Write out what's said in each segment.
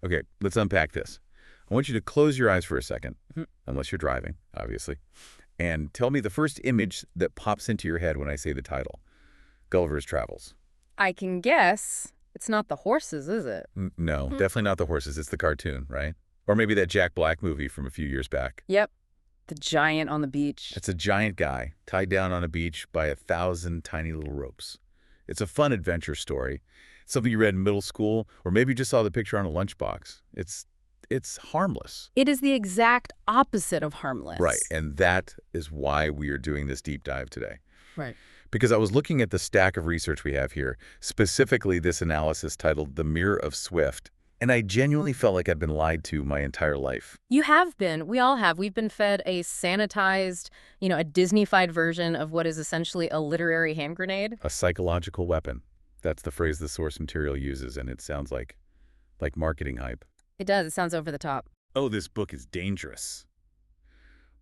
Okay, let's unpack this. I want you to close your eyes for a second, unless you're driving, obviously, and tell me the first image that pops into your head when I say the title, Gulliver's Travels. I can guess. It's not the horses, is it? No, definitely not the horses. It's the cartoon, right? Or maybe that Jack Black movie from a few years back. Yep. The giant on the beach. It's a giant guy tied down on a beach by 1,000 tiny little ropes. It's a fun adventure story, something you read in middle school, or maybe you just saw the picture on a lunchbox. It's harmless. It is the exact opposite of harmless. Right, and that is why we are doing this deep dive today. Right. Because I was looking at the stack of research we have here, specifically this analysis titled The Mirror of Swift, and I genuinely felt like I'd been lied to my entire life. You have been. We all have. We've been fed a sanitized, a Disney-fied version of what is essentially a literary hand grenade. A psychological weapon. That's the phrase the source material uses, and it sounds like marketing hype. It does. It sounds over the top. Oh, this book is dangerous.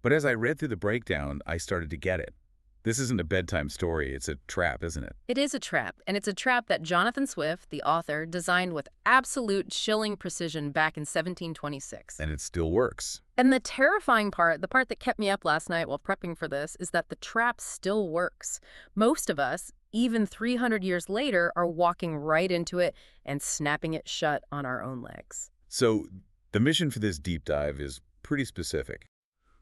But as I read through the breakdown, I started to get it. This isn't a bedtime story. It's a trap, isn't it? It is a trap, and it's a trap that Jonathan Swift, the author, designed with absolute chilling precision back in 1726. And it still works. And the terrifying part, the part that kept me up last night while prepping for this, is that the trap still works. Most of us, even 300 years later, are walking right into it and snapping it shut on our own legs. So the mission for this deep dive is pretty specific.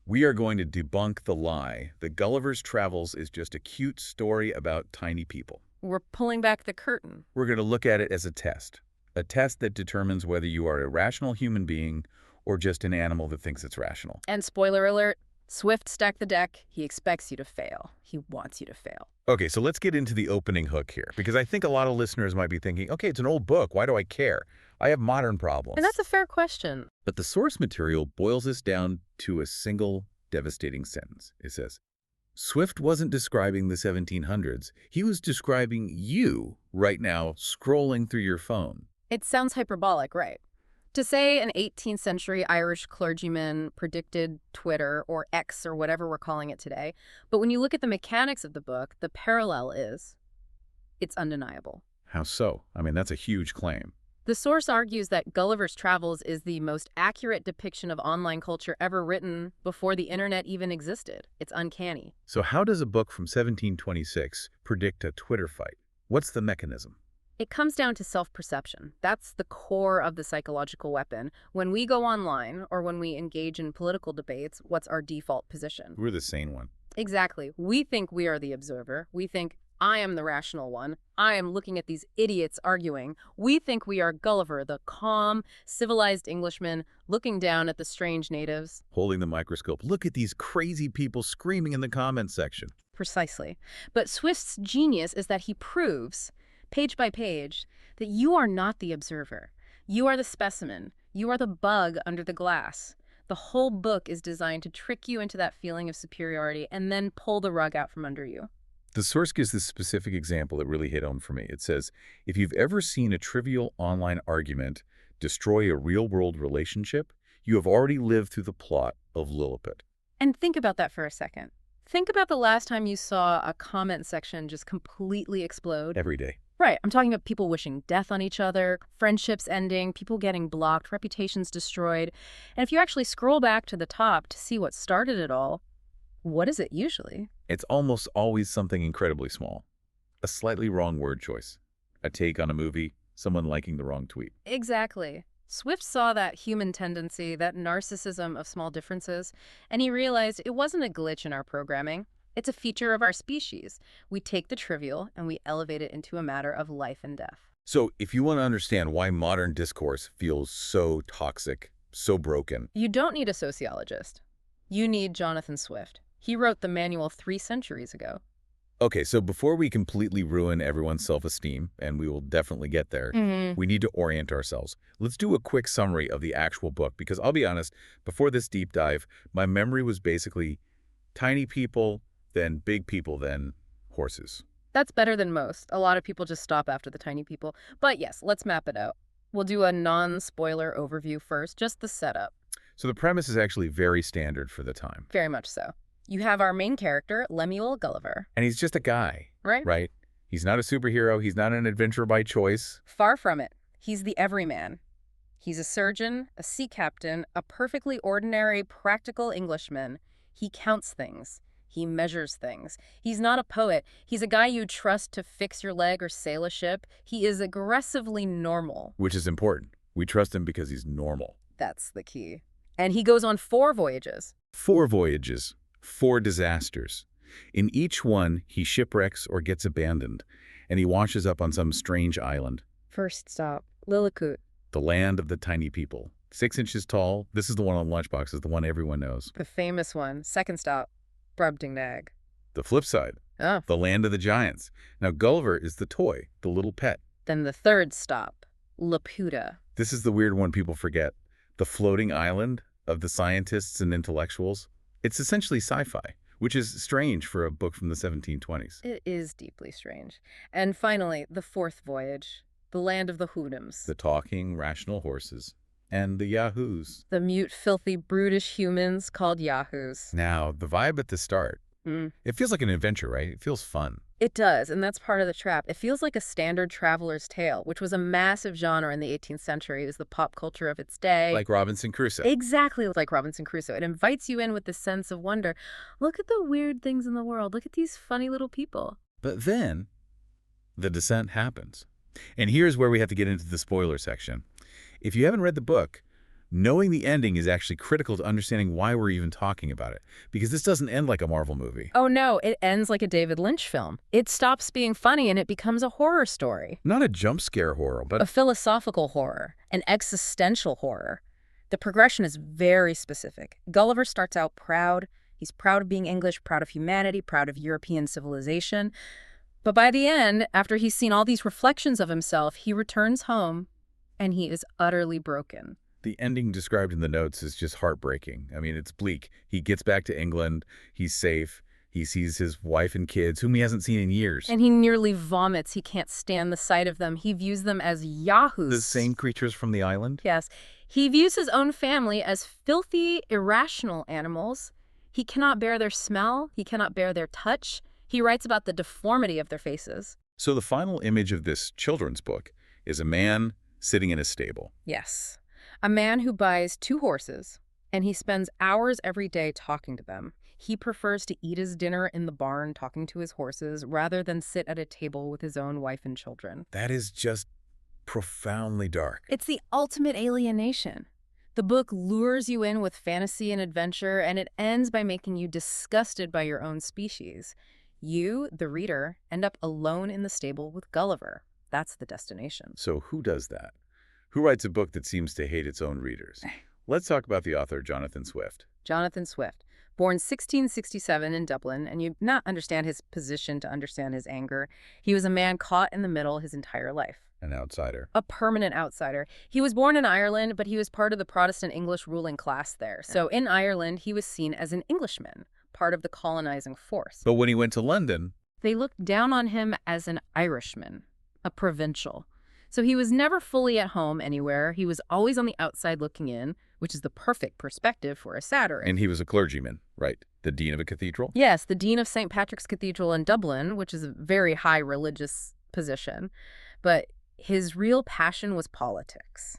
We are going to debunk the lie that Gulliver's Travels is just a cute story about tiny people. We're pulling back the curtain. We're going to look at it as a test that determines whether you are a rational human being or just an animal that thinks it's rational. And spoiler alert, Swift stacked the deck. He expects you to fail. He wants you to fail. Okay, so let's get into the opening hook here, because I think a lot of listeners might be thinking, okay, it's an old book. Why do I care? I have modern problems. And that's a fair question. But the source material boils this down to a single devastating sentence. It says, Swift wasn't describing the 1700s. He was describing you right now scrolling through your phone. It sounds hyperbolic, right? To say an 18th century Irish clergyman predicted Twitter or X or whatever we're calling it today. But when you look at the mechanics of the book, the parallel is, it's undeniable. How so? I mean, that's a huge claim. The source argues that Gulliver's Travels is the most accurate depiction of online culture ever written before the internet even existed. It's uncanny. So how does a book from 1726 predict a Twitter fight? What's the mechanism? It comes down to self-perception. That's the core of the psychological weapon. When we go online or when we engage in political debates, what's our default position? We're the sane one. Exactly. We think we are the observer. We think, I am the rational one. I am looking at these idiots arguing. We think we are Gulliver, the calm, civilized Englishman, looking down at the strange natives. Holding the microscope. Look at these crazy people screaming in the comments section. Precisely. But Swift's genius is that he proves, page by page, that you are not the observer. You are the specimen. You are the bug under the glass. The whole book is designed to trick you into that feeling of superiority and then pull the rug out from under you. The source gives this specific example that really hit home for me. It says, if you've ever seen a trivial online argument destroy a real-world relationship, you have already lived through the plot of Lilliput. And think about that for a second. Think about the last time you saw a comment section just completely explode. Every day. Right. I'm talking about people wishing death on each other, friendships ending, people getting blocked, reputations destroyed. And if you actually scroll back to the top to see what started it all, what is it usually? It's almost always something incredibly small. A slightly wrong word choice. A take on a movie. Someone liking the wrong tweet. Exactly. Swift saw that human tendency, that narcissism of small differences, and he realized it wasn't a glitch in our programming. It's a feature of our species. We take the trivial and we elevate it into a matter of life and death. So if you want to understand why modern discourse feels so toxic, so broken, you don't need a sociologist. You need Jonathan Swift. He wrote the manual 3 centuries ago. Okay, so before we completely ruin everyone's self-esteem, and we will definitely get there, we need to orient ourselves. Let's do a quick summary of the actual book, because I'll be honest, before this deep dive, my memory was basically tiny people, then big people, then horses. That's better than most. A lot of people just stop after the tiny people. But yes, let's map it out. We'll do a non-spoiler overview first, just the setup. So the premise is actually very standard for the time. Very much so. You have our main character, Lemuel Gulliver. And he's just a guy. Right? Right? He's not a superhero. He's not an adventurer by choice. Far from it. He's the everyman. He's a surgeon, a sea captain, a perfectly ordinary, practical Englishman. He counts things. He measures things. He's not a poet. He's a guy you trust to fix your leg or sail a ship. He is aggressively normal. Which is important. We trust him because he's normal. That's the key. And he goes on 4 voyages. 4 voyages, 4 disasters. In each one, he shipwrecks or gets abandoned, and he washes up on some strange island. First stop, Lilliput. The land of the tiny people. 6 inches tall. This is the one on lunchboxes, the one everyone knows. The famous one. Second stop, Brobdingnag. The flip side. Oh. The land of the giants. Now, Gulliver is the toy, the little pet. Then the third stop, Laputa. This is the weird one people forget. The floating island of the scientists and intellectuals. It's essentially sci-fi, which is strange for a book from the 1720s. It is deeply strange. And finally, the 4th voyage, the land of the hoodlums. The talking, rational horses. And the yahoos. The mute, filthy, brutish humans called yahoos. Now, the vibe at the start. It feels like an adventure, right? It feels fun. It does, and that's part of the trap. It feels like a standard traveler's tale, which was a massive genre in the 18th century. It was the pop culture of its day. Like Robinson Crusoe. Exactly like Robinson Crusoe. It invites you in with this sense of wonder. Look at the weird things in the world. Look at these funny little people. But then, the descent happens. And here's where we have to get into the spoiler section. If you haven't read the book, knowing the ending is actually critical to understanding why we're even talking about it. Because this doesn't end like a Marvel movie. Oh no, it ends like a David Lynch film. It stops being funny and it becomes a horror story. Not a jump scare horror, but a philosophical horror, an existential horror. The progression is very specific. Gulliver starts out proud. He's proud of being English, proud of humanity, proud of European civilization. But by the end, after he's seen all these reflections of himself, he returns home and he is utterly broken. The ending described in the notes is just heartbreaking. I mean, it's bleak. He gets back to England. He's safe. He sees his wife and kids, whom he hasn't seen in years. And he nearly vomits. He can't stand the sight of them. He views them as yahoos. The same creatures from the island? Yes. He views his own family as filthy, irrational animals. He cannot bear their smell. He cannot bear their touch. He writes about the deformity of their faces. So the final image of this children's book is a man sitting in a stable. Yes. A man who buys 2 horses, and he spends hours every day talking to them. He prefers to eat his dinner in the barn talking to his horses rather than sit at a table with his own wife and children. That is just profoundly dark. It's the ultimate alienation. The book lures you in with fantasy and adventure, and it ends by making you disgusted by your own species. You, the reader, end up alone in the stable with Gulliver. That's the destination. So who does that? Who writes a book that seems to hate its own readers? Let's talk about the author, Jonathan Swift. Jonathan Swift, born 1667 in Dublin, and you not understand his position to understand his anger. He was a man caught in the middle his entire life. An outsider. A permanent outsider. He was born in Ireland, but he was part of the Protestant English ruling class there. So in Ireland, he was seen as an Englishman, part of the colonizing force. But when he went to London, they looked down on him as an Irishman, a provincial. So he was never fully at home anywhere. He was always on the outside looking in, which is the perfect perspective for a satirist. And he was a clergyman, right? The dean of a cathedral? Yes, the dean of St. Patrick's Cathedral in Dublin, which is a very high religious position. But his real passion was politics.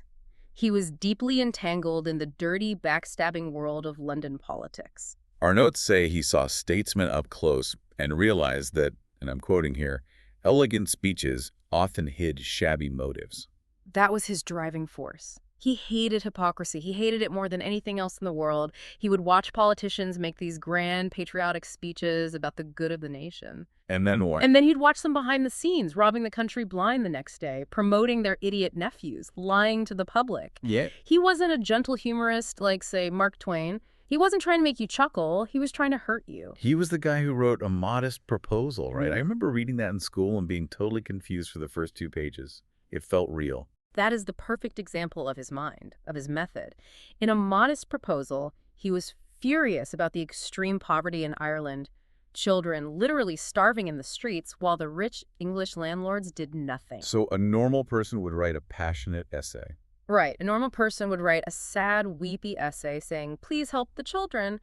He was deeply entangled in the dirty, backstabbing world of London politics. Our notes say he saw statesmen up close and realized that, and I'm quoting here, elegant speeches often hid shabby motives. That was his driving force. He hated hypocrisy. He hated it more than anything else in the world. He would watch politicians make these grand patriotic speeches about the good of the nation. And then what? And then he'd watch them behind the scenes, robbing the country blind the next day, promoting their idiot nephews, lying to the public. Yeah. He wasn't a gentle humorist like, say, Mark Twain. He wasn't trying to make you chuckle. He was trying to hurt you. He was the guy who wrote A Modest Proposal, right? I remember reading that in school and being totally confused for the first 2 pages. It felt real. That is the perfect example of his mind, of his method. In A Modest Proposal, he was furious about the extreme poverty in Ireland, children literally starving in the streets while the rich English landlords did nothing. So a normal person would write a passionate essay. Right. A normal person would write a sad, weepy essay saying, please help the children.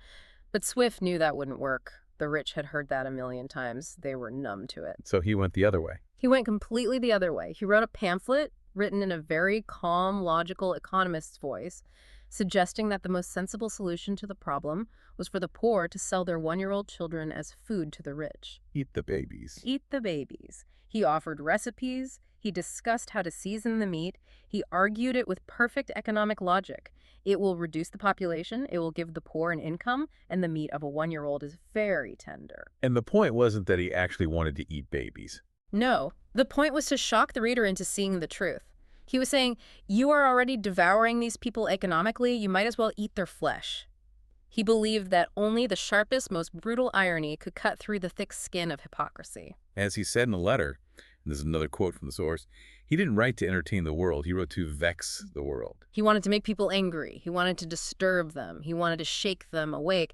But Swift knew that wouldn't work. The rich had heard that a million times. They were numb to it. So he went the other way. He went completely the other way. He wrote a pamphlet written in a very calm, logical economist's voice, suggesting that the most sensible solution to the problem was for the poor to sell their one-year-old children as food to the rich. Eat the babies. Eat the babies. He offered recipes, he discussed how to season the meat, he argued it with perfect economic logic. It will reduce the population, it will give the poor an income, and the meat of a one-year-old is very tender. And the point wasn't that he actually wanted to eat babies. No, the point was to shock the reader into seeing the truth. He was saying, you are already devouring these people economically, you might as well eat their flesh. He believed that only the sharpest, most brutal irony could cut through the thick skin of hypocrisy. As he said in the letter, and this is another quote from the source, he didn't write to entertain the world, he wrote to vex the world. He wanted to make people angry. He wanted to disturb them. He wanted to shake them awake.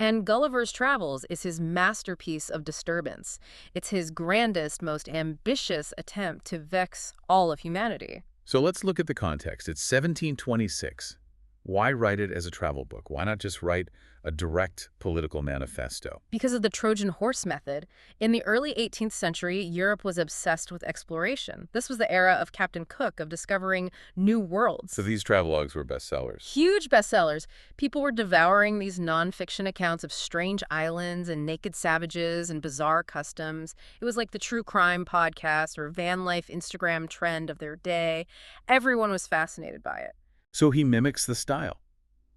And Gulliver's Travels is his masterpiece of disturbance. It's his grandest, most ambitious attempt to vex all of humanity. So let's look at the context. It's 1726. Why write it as a travel book? Why not just write a direct political manifesto? Because of the Trojan horse method, in the early 18th century, Europe was obsessed with exploration. This was the era of Captain Cook, of discovering new worlds. So these travelogues were bestsellers. Huge bestsellers. People were devouring these nonfiction accounts of strange islands and naked savages and bizarre customs. It was like the true crime podcast or van life Instagram trend of their day. Everyone was fascinated by it. So he mimics the style.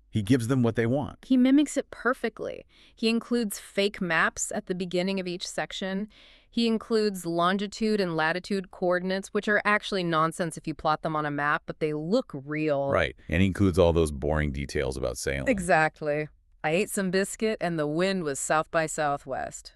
He gives them what they want. He mimics it perfectly. He includes fake maps at the beginning of each section. He includes longitude and latitude coordinates, which are actually nonsense if you plot them on a map, but they look real. Right. And he includes all those boring details about sailing. Exactly. I ate some biscuit and the wind was south by southwest.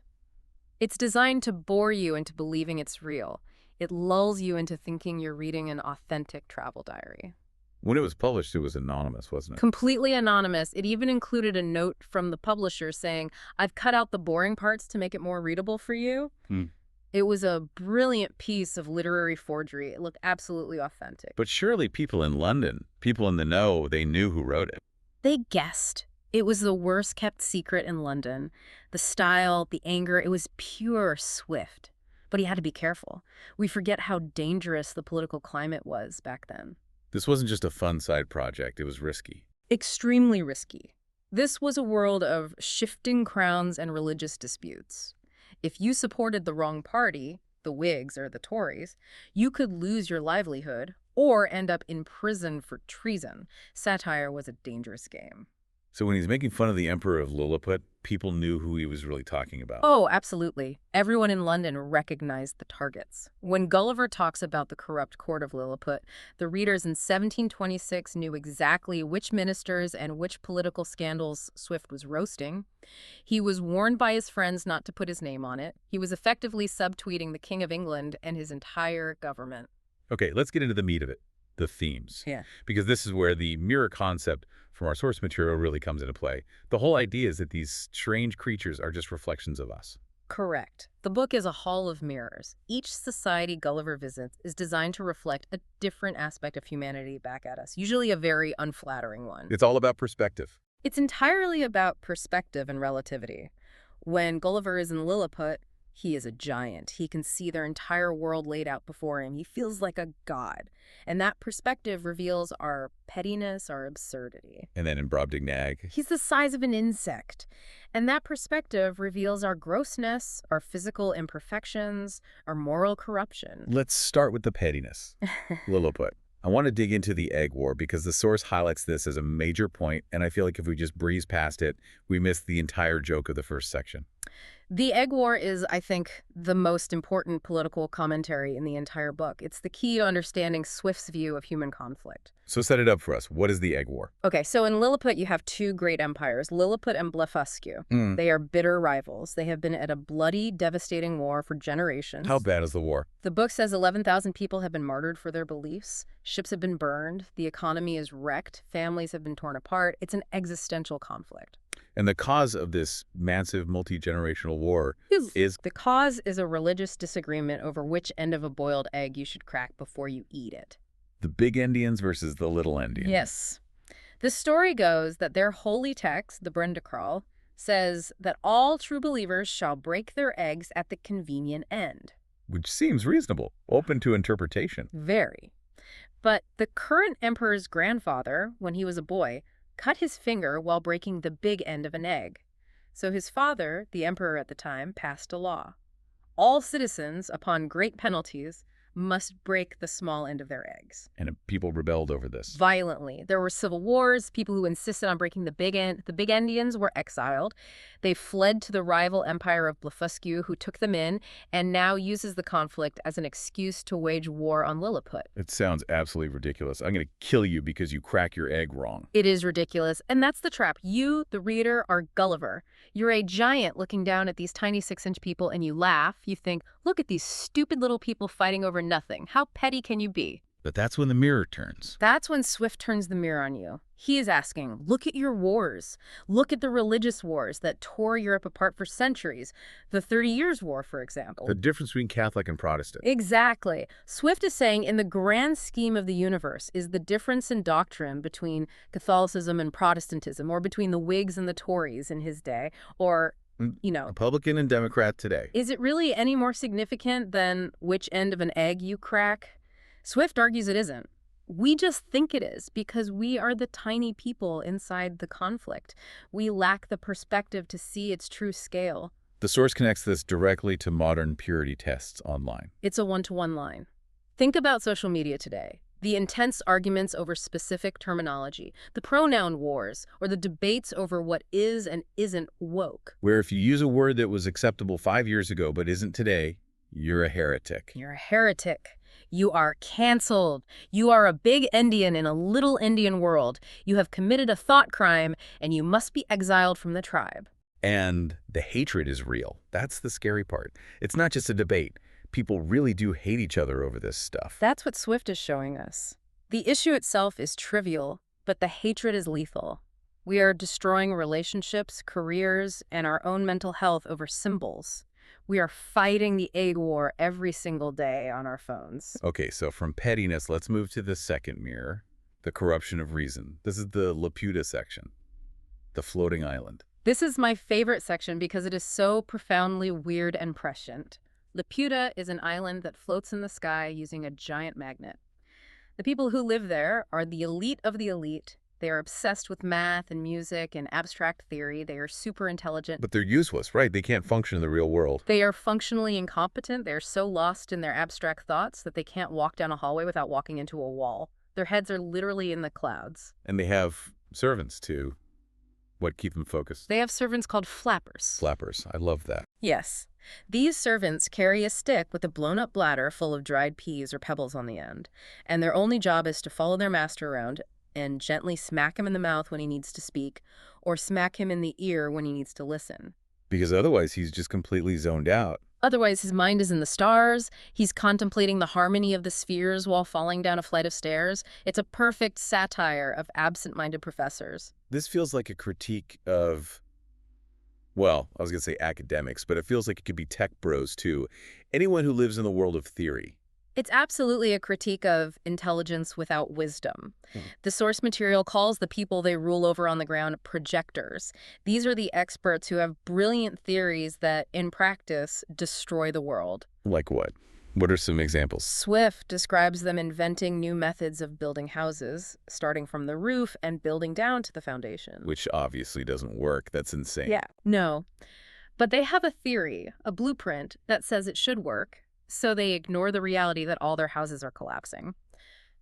It's designed to bore you into believing it's real. It lulls you into thinking you're reading an authentic travel diary. When it was published, it was anonymous, wasn't it? Completely anonymous. It even included a note from the publisher saying, I've cut out the boring parts to make it more readable for you. It was a brilliant piece of literary forgery. It looked absolutely authentic. But surely people in London, people in the know, they knew who wrote it. They guessed. It was the worst kept secret in London. The style, the anger, it was pure Swift. But he had to be careful. We forget how dangerous the political climate was back then. This wasn't just a fun side project, it was risky. Extremely risky. This was a world of shifting crowns and religious disputes. If you supported the wrong party, the Whigs or the Tories, you could lose your livelihood or end up in prison for treason. Satire was a dangerous game. So when he's making fun of the Emperor of Lilliput, people knew who he was really talking about. Oh, absolutely. Everyone in London recognized the targets. When Gulliver talks about the corrupt court of Lilliput, the readers in 1726 knew exactly which ministers and which political scandals Swift was roasting. He was warned by his friends not to put his name on it. He was effectively subtweeting the King of England and his entire government. Okay, let's get into the meat of it, the themes. Yeah. Because this is where the mirror concept from our source material really comes into play. The whole idea is that these strange creatures are just reflections of us. Correct. The book is a hall of mirrors. Each society Gulliver visits is designed to reflect a different aspect of humanity back at us, usually a very unflattering one. It's all about perspective. It's entirely about perspective and relativity. When Gulliver is in Lilliput, he is a giant. He can see their entire world laid out before him. He feels like a god. And that perspective reveals our pettiness, our absurdity. And then in Brobdingnag, He's the size of an insect. And that perspective reveals our grossness, our physical imperfections, our moral corruption. let's start with the pettiness. Lilliput. I want to dig into the egg war because the source highlights this as a major point, and I feel like if we just breeze past it, we miss the entire joke of the first section. The egg war is, I think, the most important political commentary in the entire book. It's the key to understanding Swift's view of human conflict. So set it up for us. What is the egg war? Okay, so in Lilliput, you have two great empires, Lilliput and Blefuscu. They are bitter rivals. They have been at a bloody, devastating war for generations. How bad is the war? The book says 11,000 people have been martyred for their beliefs. Ships have been burned. The economy is wrecked. Families have been torn apart. It's an existential conflict. And the cause of this massive multi-generational war is... The cause is a religious disagreement over which end of a boiled egg you should crack before you eat it. the big Indians versus the little Indians. Yes. The story goes that their holy text, the Brobdingnag, says that all true believers shall break their eggs at the convenient end. Which seems reasonable, open to interpretation. Very. But the current emperor's grandfather, when he was a boy, cut his finger while breaking the big end of an egg. So his father, the emperor at the time, passed a law. All citizens, upon great penalties, must break the small end of their eggs. And people rebelled over this. Violently. There were civil wars. People who insisted on breaking the big end. The big endians were exiled. They fled to the rival empire of Blefuscu, who took them in and now uses the conflict as an excuse to wage war on Lilliput. It sounds absolutely ridiculous. I'm going to kill you because you crack your egg wrong. It is ridiculous. And that's the trap. You, the reader, are Gulliver. You're a giant looking down at these tiny 6-inch people and you laugh. You think, look at these stupid little people fighting over nothing. How petty can you be? But that's when the mirror turns. That's when Swift turns the mirror on you. He is asking, look at your wars. Look at the religious wars that tore Europe apart for centuries. The 30 Years' War, for example. The difference between Catholic and Protestant. Exactly. Swift is saying in the grand scheme of the universe is the difference in doctrine between Catholicism and Protestantism, or between the Whigs and the Tories in his day, or Republican and Democrat today. Is it really any more significant than which end of an egg you crack? Swift argues it isn't. We just think it is because we are the tiny people inside the conflict. We lack the perspective to see its true scale. The source connects this directly to modern purity tests online. It's a one-to-one line. Think about social media today. The intense arguments over specific terminology, the pronoun wars, or the debates over what is and isn't woke. Where if you use a word that was acceptable 5 years ago but isn't today, you're a heretic. You're a heretic. You are canceled. You are a big Indian in a little Indian world. You have committed a thought crime, and you must be exiled from the tribe. And the hatred is real. That's the scary part. It's not just a debate. People really do hate each other over this stuff. That's what Swift is showing us. The issue itself is trivial, but the hatred is lethal. We are destroying relationships, careers, and our own mental health over symbols. We are fighting the egg war every single day on our phones. Okay, so from pettiness, let's move to the second mirror, the corruption of reason. This is the Laputa section, the floating island. This is my favorite section because it is so profoundly weird and prescient. Laputa is an island that floats in the sky using a giant magnet. The people who live there are the elite of the elite. They are obsessed with math and music and abstract theory. They are super intelligent. But they're useless, right? They can't function in the real world. They are functionally incompetent. They're so lost in their abstract thoughts that they can't walk down a hallway without walking into a wall. Their heads are literally in the clouds. And they have servants to, keep them focused? They have servants called flappers. Flappers. I love that. Yes. These servants carry a stick with a blown-up bladder full of dried peas or pebbles on the end. And their only job is to follow their master around and gently smack him in the mouth when he needs to speak, or smack him in the ear when he needs to listen. Because otherwise he's just completely zoned out. Otherwise, his mind is in the stars. He's contemplating the harmony of the spheres while falling down a flight of stairs. It's a perfect satire of absent-minded professors. This feels like a critique of, well, I was going to say academics, but it feels like it could be tech bros too. Anyone who lives in the world of theory. It's absolutely a critique of intelligence without wisdom. The source material calls the people they rule over on the ground projectors. These are the experts who have brilliant theories that, in practice, destroy the world. Like what? What are some examples? Swift describes them inventing new methods of building houses, starting from the roof and building down to the foundation. Which obviously doesn't work. That's insane. Yeah, no. But they have a theory, a blueprint, that says it should work. So they ignore the reality that all their houses are collapsing.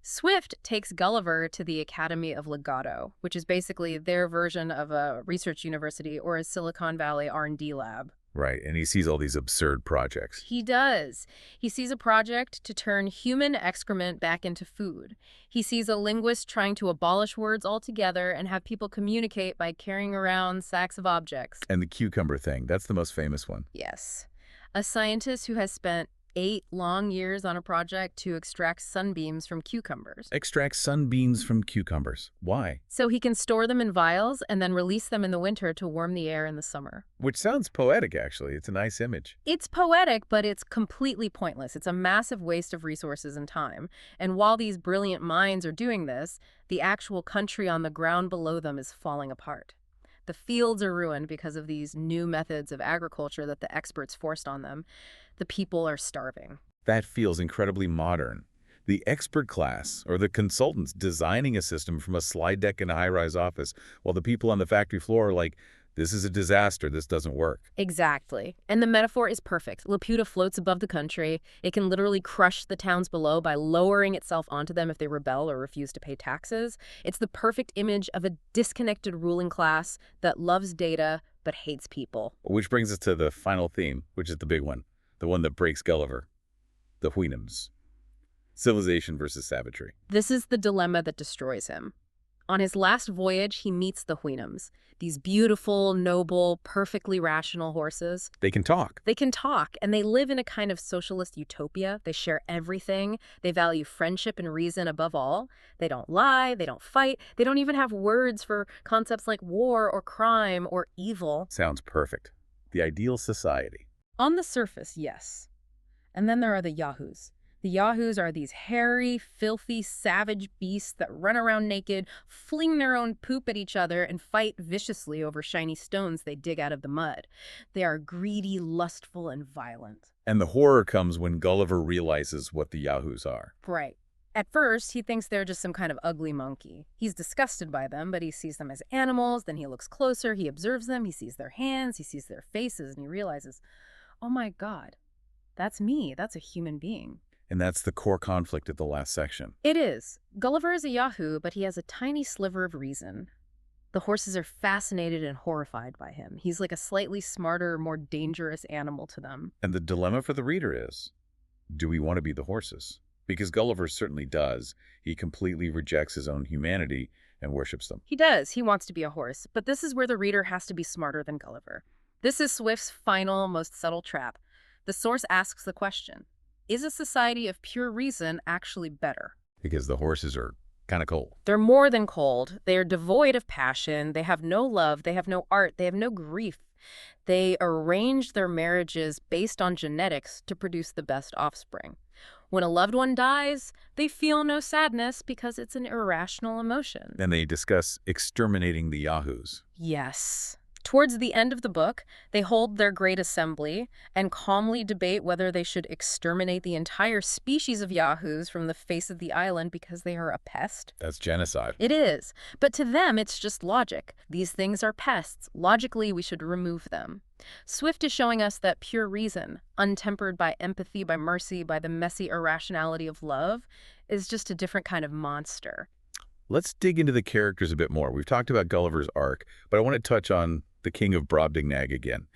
Swift takes Gulliver to the Academy of Legato, which is basically their version of a research university or a Silicon Valley R&D lab. Right, and he sees all these absurd projects. He does. He sees a project to turn human excrement back into food. He sees a linguist trying to abolish words altogether and have people communicate by carrying around sacks of objects. And the cucumber thing, that's the most famous one. Yes. A scientist who has spent 8 long years on a project to extract sunbeams from cucumbers. Extract sunbeams from cucumbers. Why? So he can store them in vials and then release them in the winter to warm the air in the summer. Which sounds poetic, actually. It's a nice image. It's poetic, but it's completely pointless. It's a massive waste of resources and time. And while these brilliant minds are doing this, the actual country on the ground below them is falling apart. The fields are ruined because of these new methods of agriculture that the experts forced on them. The people are starving. That feels incredibly modern. The expert class, or the consultants designing a system from a slide deck in a high-rise office, while the people on the factory floor are like, this is a disaster, this doesn't work. Exactly. And the metaphor is perfect. Laputa floats above the country. It can literally crush the towns below by lowering itself onto them if they rebel or refuse to pay taxes. It's the perfect image of a disconnected ruling class that loves data but hates people. Which brings us to the final theme, which is the big one, the one that breaks Gulliver, the Houyhnhnms. Civilization versus savagery. This is the dilemma that destroys him. On his last voyage, he meets the Houyhnhnms, these beautiful, noble, perfectly rational horses. They can talk. They can talk, and they live in a kind of socialist utopia. They share everything. They value friendship and reason above all. They don't lie. They don't fight. They don't even have words for concepts like war or crime or evil. Sounds perfect. The ideal society. On the surface, yes. And then there are the Yahoos. The Yahoos are these hairy, filthy, savage beasts that run around naked, fling their own poop at each other, and fight viciously over shiny stones they dig out of the mud. They are greedy, lustful, and violent. And the horror comes when Gulliver realizes what the Yahoos are. Right. At first, he thinks they're just some kind of ugly monkey. He's disgusted by them, but he sees them as animals. Then he looks closer, he observes them, he sees their hands, he sees their faces, and he realizes, oh my God, that's me. That's a human being. And that's the core conflict of the last section. It is. Gulliver is a Yahoo, but he has a tiny sliver of reason. The horses are fascinated and horrified by him. He's like a slightly smarter, more dangerous animal to them. And the dilemma for the reader is, do we want to be the horses? Because Gulliver certainly does. He completely rejects his own humanity and worships them. He does. He wants to be a horse. But this is where the reader has to be smarter than Gulliver. This is Swift's final, most subtle trap. The source asks the question, is a society of pure reason actually better? Because the horses are kind of cold. They're more than cold. They are devoid of passion. They have no love. They have no art. They have no grief. They arrange their marriages based on genetics to produce the best offspring. When a loved one dies, they feel no sadness because it's an irrational emotion. And they discuss exterminating the Yahoos. Yes. Towards the end of the book, they hold their great assembly and calmly debate whether they should exterminate the entire species of Yahoos from the face of the island because they are a pest. That's genocide. It is. But to them, it's just logic. These things are pests. Logically, we should remove them. Swift is showing us that pure reason, untempered by empathy, by mercy, by the messy irrationality of love, is just a different kind of monster. Let's dig into the characters a bit more. We've talked about Gulliver's arc, but I want to touch on the King of Brobdingnag again.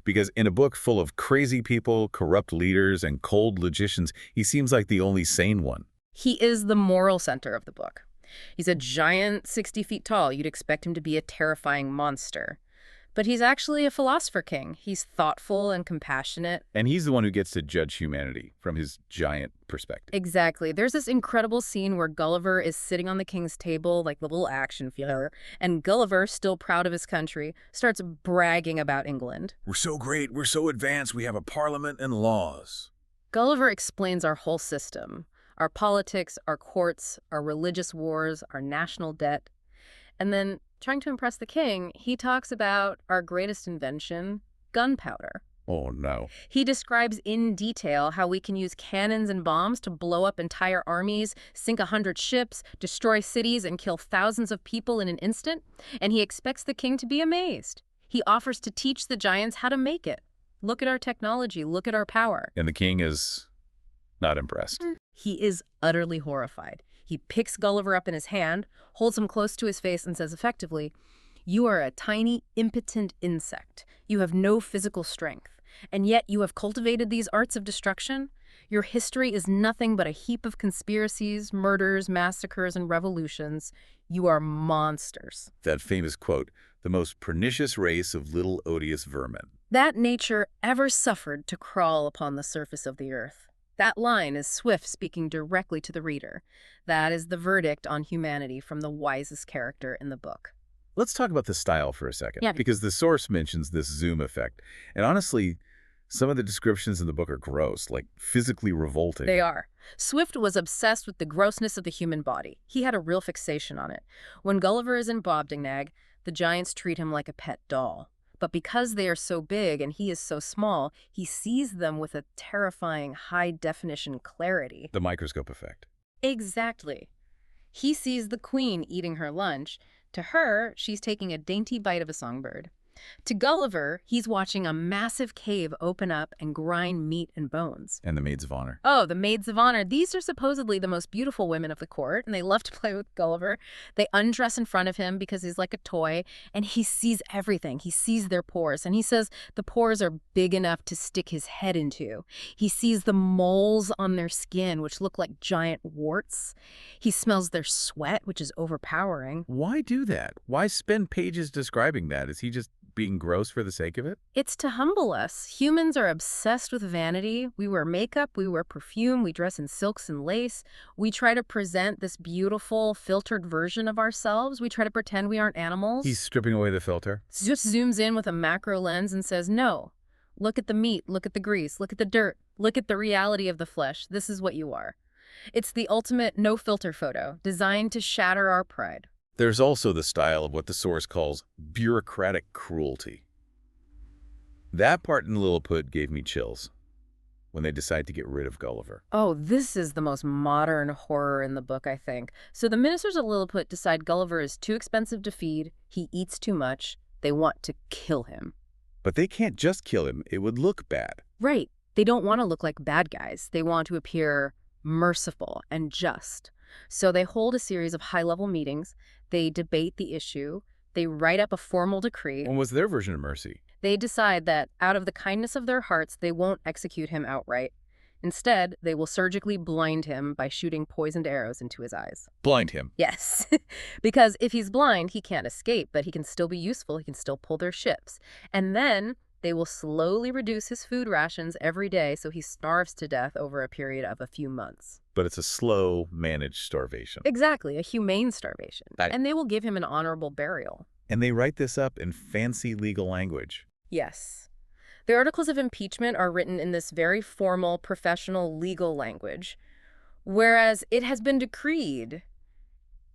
Because in a book full of crazy people, corrupt leaders, and cold logicians, he seems like the only sane one. He is the moral center of the book. He's a giant 60 feet tall. You'd expect him to be a terrifying monster. But he's actually a philosopher king. He's thoughtful and compassionate. And he's the one who gets to judge humanity from his giant perspective. Exactly. There's this incredible scene where Gulliver is sitting on the king's table, like the little action figure, and Gulliver, still proud of his country, starts bragging about England. We're so great, we're so advanced, we have a parliament and laws. Gulliver explains our whole system, our politics, our courts, our religious wars, our national debt. And then, trying to impress the king, he talks about our greatest invention, gunpowder. Oh, no. He describes in detail how we can use cannons and bombs to blow up entire armies, sink 100 ships, destroy cities, and kill thousands of people in an instant. And he expects the king to be amazed. He offers to teach the giants how to make it. Look at our technology. Look at our power. And the king is not impressed. He is utterly horrified. He picks Gulliver up in his hand, holds him close to his face, and says effectively, "You are a tiny, impotent insect. You have no physical strength. And yet you have cultivated these arts of destruction? Your history is nothing but a heap of conspiracies, murders, massacres, and revolutions. You are monsters." That famous quote, "the most pernicious race of little odious vermin." That nature ever suffered to crawl upon the surface of the earth. That line is Swift speaking directly to the reader. That is the verdict on humanity from the wisest character in the book. Let's talk about the style for a second. Yeah. Because the source mentions this zoom effect. And honestly, some of the descriptions in the book are gross, like physically revolting. They are. Swift was obsessed with the grossness of the human body. He had a real fixation on it. When Gulliver is in Brobdingnag, the giants treat him like a pet doll. But because they are so big and he is so small, he sees them with a terrifying high-definition clarity. The microscope effect. Exactly. He sees the queen eating her lunch. To her, she's taking a dainty bite of a songbird. To Gulliver, he's watching a massive cave open up and grind meat and bones. And the maids of honor. Oh, the maids of honor. These are supposedly the most beautiful women of the court, and they love to play with Gulliver. They undress in front of him because he's like a toy, and he sees everything. He sees their pores, and he says the pores are big enough to stick his head into. He sees the moles on their skin, which look like giant warts. He smells their sweat, which is overpowering. Why do that? Why spend pages describing that? Is he just being gross for the sake of it? It's to humble us. Humans are obsessed with vanity. We wear makeup, we wear perfume, we dress in silks and lace. We try to present this beautiful, filtered version of ourselves. We try to pretend we aren't animals. He's stripping away the filter. Just zooms in with a macro lens and says, no, look at the meat, look at the grease, look at the dirt, look at the reality of the flesh. This is what you are. It's the ultimate no-filter photo, designed to shatter our pride. There's also the style of what the source calls bureaucratic cruelty. That part in Lilliput gave me chills when they decide to get rid of Gulliver. Oh, this is the most modern horror in the book, I think. So the ministers of Lilliput decide Gulliver is too expensive to feed, he eats too much, they want to kill him. But they can't just kill him, it would look bad. Right. They don't want to look like bad guys. They want to appear merciful and just. So they hold a series of high-level meetings. They debate the issue. They write up a formal decree. What was their version of mercy? They decide that out of the kindness of their hearts, they won't execute him outright. Instead, they will surgically blind him by shooting poisoned arrows into his eyes. Blind him. Yes, because if he's blind, he can't escape, but he can still be useful. He can still pull their ships. And then they will slowly reduce his food rations every day so he starves to death over a period of a few months. But it's a slow, managed starvation. Exactly, a humane starvation. And they will give him an honorable burial. And they write this up in fancy legal language. Yes. The articles of impeachment are written in this very formal, professional, legal language, whereas it has been decreed.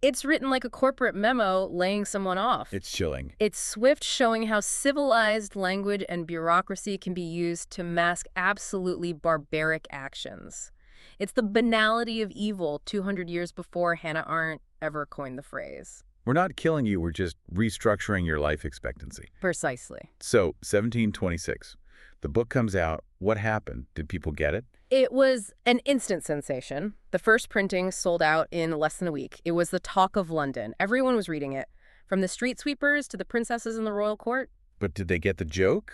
It's written like a corporate memo laying someone off. It's chilling. It's swift, showing how civilized language and bureaucracy can be used to mask absolutely barbaric actions. It's the banality of evil 200 years before Hannah Arendt ever coined the phrase. We're not killing you, we're just restructuring your life expectancy. Precisely. So, 1726. The book comes out. What happened? Did people get it? It was an instant sensation. The first printing sold out in less than a week. It was the talk of London. Everyone was reading it, from the street sweepers to the princesses in the royal court. But did they get the joke?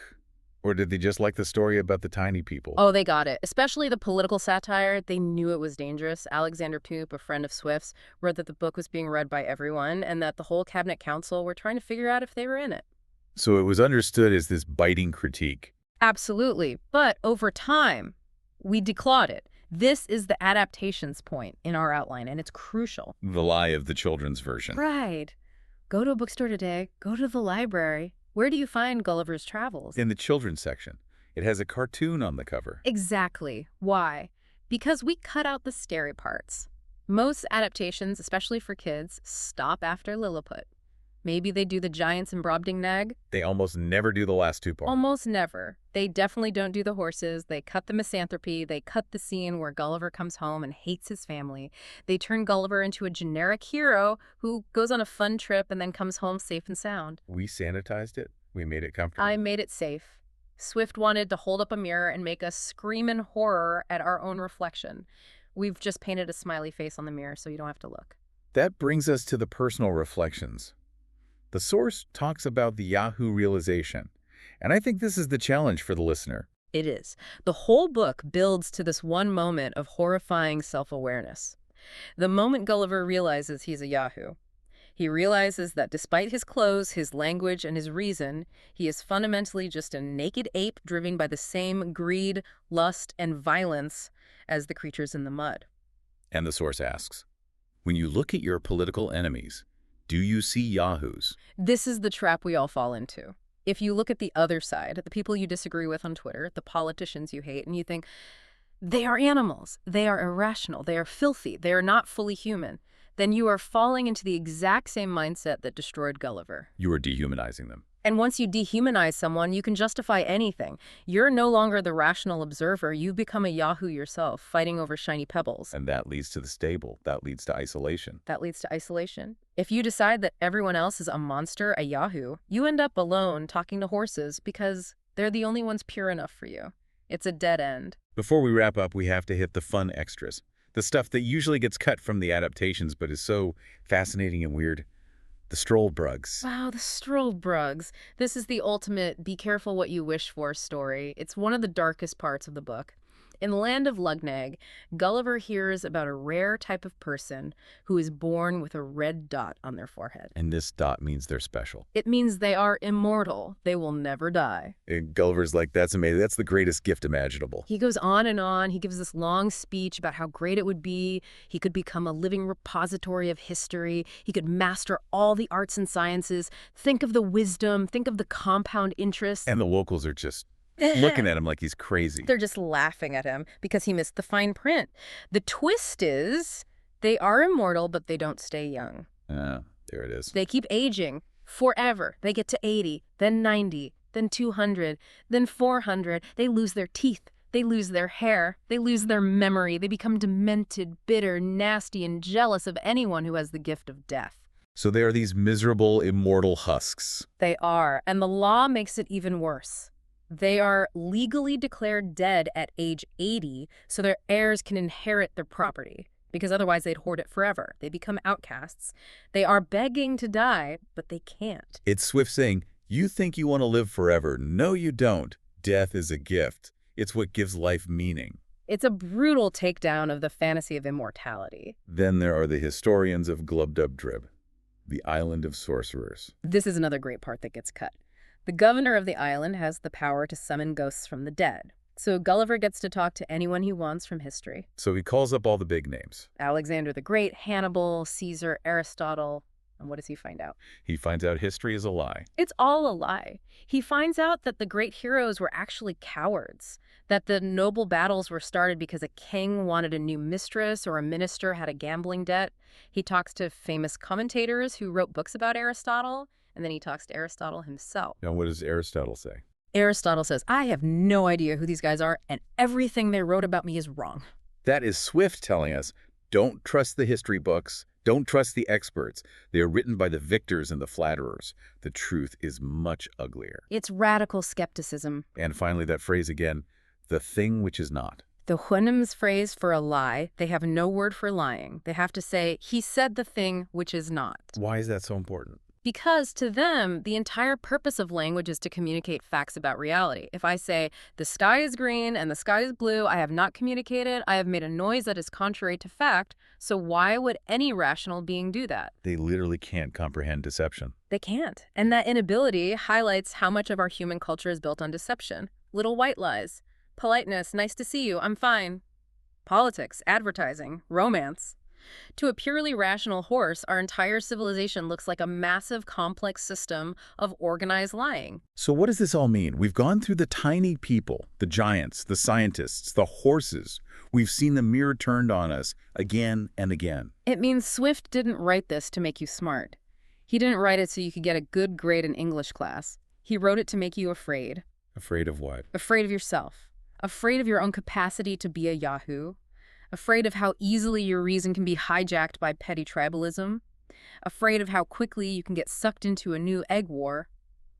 Or did they just like the story about the tiny people? Oh, they got it. Especially the political satire. They knew it was dangerous. Alexander Pope, a friend of Swift's, wrote that the book was being read by everyone and that the whole cabinet council were trying to figure out if they were in it. So it was understood as this biting critique. Absolutely. But over time, we declawed it. This is the adaptations point in our outline, and it's crucial. The lie of the children's version. Right. Go to a bookstore today. Go to the library. Where do you find Gulliver's Travels? In the children's section. It has a cartoon on the cover. Exactly. Why? Because we cut out the scary parts. Most adaptations, especially for kids, stop after Lilliput. Maybe they do the giants in Brobdingnag. They almost never do the last two parts. Almost never. They definitely don't do the horses. They cut the misanthropy. They cut the scene where Gulliver comes home and hates his family. They turn Gulliver into a generic hero who goes on a fun trip and then comes home safe and sound. We sanitized it. We made it comfortable. I made it safe. Swift wanted to hold up a mirror and make us scream in horror at our own reflection. We've just painted a smiley face on the mirror so you don't have to look. That brings us to the personal reflections. The source talks about the Yahoo realization, and I think this is the challenge for the listener. It is. The whole book builds to this one moment of horrifying self-awareness. The moment Gulliver realizes he's a Yahoo. He realizes that despite his clothes, his language, and his reason, he is fundamentally just a naked ape driven by the same greed, lust, and violence as the creatures in the mud. And the source asks, when you look at your political enemies, do you see Yahoos? This is the trap we all fall into. If you look at the other side, the people you disagree with on Twitter, the politicians you hate, and you think, they are animals, they are irrational, they are filthy, they are not fully human, then you are falling into the exact same mindset that destroyed Gulliver. You are dehumanizing them. And once you dehumanize someone, you can justify anything. You're no longer the rational observer. You've become a Yahoo yourself, fighting over shiny pebbles. And that leads to the stable. That leads to isolation. That leads to isolation. If you decide that everyone else is a monster, a Yahoo, you end up alone talking to horses because they're the only ones pure enough for you. It's a dead end. Before we wrap up, we have to hit the fun extras. The stuff that usually gets cut from the adaptations but is so fascinating and weird. The Struldbrugs. Wow, the Struldbrugs. This is the ultimate be careful what you wish for story. It's one of the darkest parts of the book. In the land of Lugnag, Gulliver hears about a rare type of person who is born with a red dot on their forehead. And this dot means they're special. It means they are immortal. They will never die. And Gulliver's like, that's amazing. That's the greatest gift imaginable. He goes on and on. He gives this long speech about how great it would be. He could become a living repository of history. He could master all the arts and sciences. Think of the wisdom. Think of the compound interest. And the locals are just looking at him like he's crazy. They're just laughing at him because he missed the fine print. The twist is they are immortal, but they don't stay young. There it is. They keep aging forever. They get to 80, then 90, then 200, then 400. They lose their teeth. They lose their hair. They lose their memory. They become demented, bitter, nasty, and jealous of anyone who has the gift of death. So they are these miserable, immortal husks. They are, and the law makes it even worse. They are legally declared dead at age 80 so their heirs can inherit their property, because otherwise they'd hoard it forever. They become outcasts. They are begging to die, but they can't. It's Swift saying, you think you want to live forever. No, you don't. Death is a gift. It's what gives life meaning. It's a brutal takedown of the fantasy of immortality. Then there are the historians of Glubbdubdrib, the island of sorcerers. This is another great part that gets cut. The governor of the island has the power to summon ghosts from the dead. So Gulliver gets to talk to anyone he wants from history. So he calls up all the big names. Alexander the Great, Hannibal, Caesar, Aristotle. And what does he find out? He finds out history is a lie. It's all a lie. He finds out that the great heroes were actually cowards, that the noble battles were started because a king wanted a new mistress or a minister had a gambling debt. He talks to famous commentators who wrote books about Aristotle. And then he talks to Aristotle himself. Now, what does Aristotle say? Aristotle says, I have no idea who these guys are, and everything they wrote about me is wrong. That is Swift telling us, don't trust the history books. Don't trust the experts. They are written by the victors and the flatterers. The truth is much uglier. It's radical skepticism. And finally, that phrase again, the thing which is not. The Houyhnhnms phrase for a lie, they have no word for lying. They have to say, he said the thing which is not. Why is that so important? Because to them, the entire purpose of language is to communicate facts about reality. If I say, the sky is green and the sky is blue, I have not communicated, I have made a noise that is contrary to fact, so why would any rational being do that? They literally can't comprehend deception. They can't. And that inability highlights how much of our human culture is built on deception. Little white lies. Politeness, nice to see you, I'm fine. Politics, advertising, romance. To a purely rational horse, our entire civilization looks like a massive, complex system of organized lying. So what does this all mean? We've gone through the tiny people, the giants, the scientists, the horses. We've seen the mirror turned on us again and again. It means Swift didn't write this to make you smart. He didn't write it so you could get a good grade in English class. He wrote it to make you afraid. Afraid of what? Afraid of yourself. Afraid of your own capacity to be a Yahoo. Afraid of how easily your reason can be hijacked by petty tribalism. Afraid of how quickly you can get sucked into a new egg war.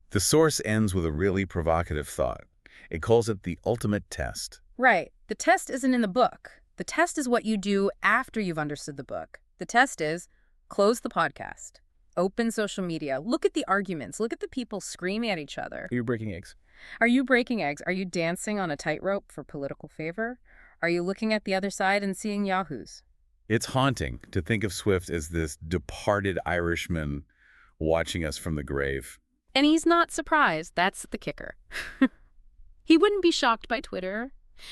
The source ends with a really provocative thought. It calls it the ultimate test. Right. The test isn't in the book. The test is what you do after you've understood the book. The test is close the podcast, open social media, look at the arguments, look at the people screaming at each other. Are you breaking eggs? Are you breaking eggs? Are you dancing on a tightrope for political favor? Are you looking at the other side and seeing yahoos? It's haunting to think of Swift as this departed Irishman watching us from the grave. And he's not surprised. That's the kicker. He wouldn't be shocked by Twitter.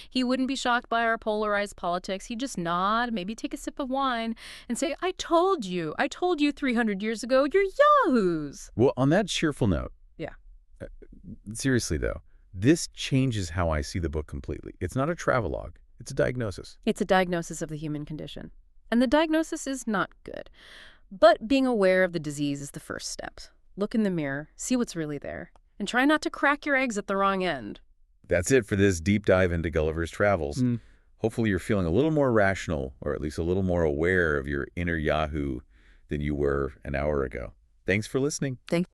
He wouldn't be shocked by our polarized politics. He'd just nod, maybe take a sip of wine, and say, I told you 300 years ago, you're yahoos. Well, on that cheerful note. Yeah. Seriously, though, this changes how I see the book completely. It's not a travelogue. It's a diagnosis. It's a diagnosis of the human condition. And the diagnosis is not good. But being aware of the disease is the first step. Look in the mirror, see what's really there, and try not to crack your eggs at the wrong end. That's it for this deep dive into Gulliver's Travels. Hopefully you're feeling a little more rational, or at least a little more aware of your inner Yahoo than you were an hour ago. Thanks for listening. Thanks.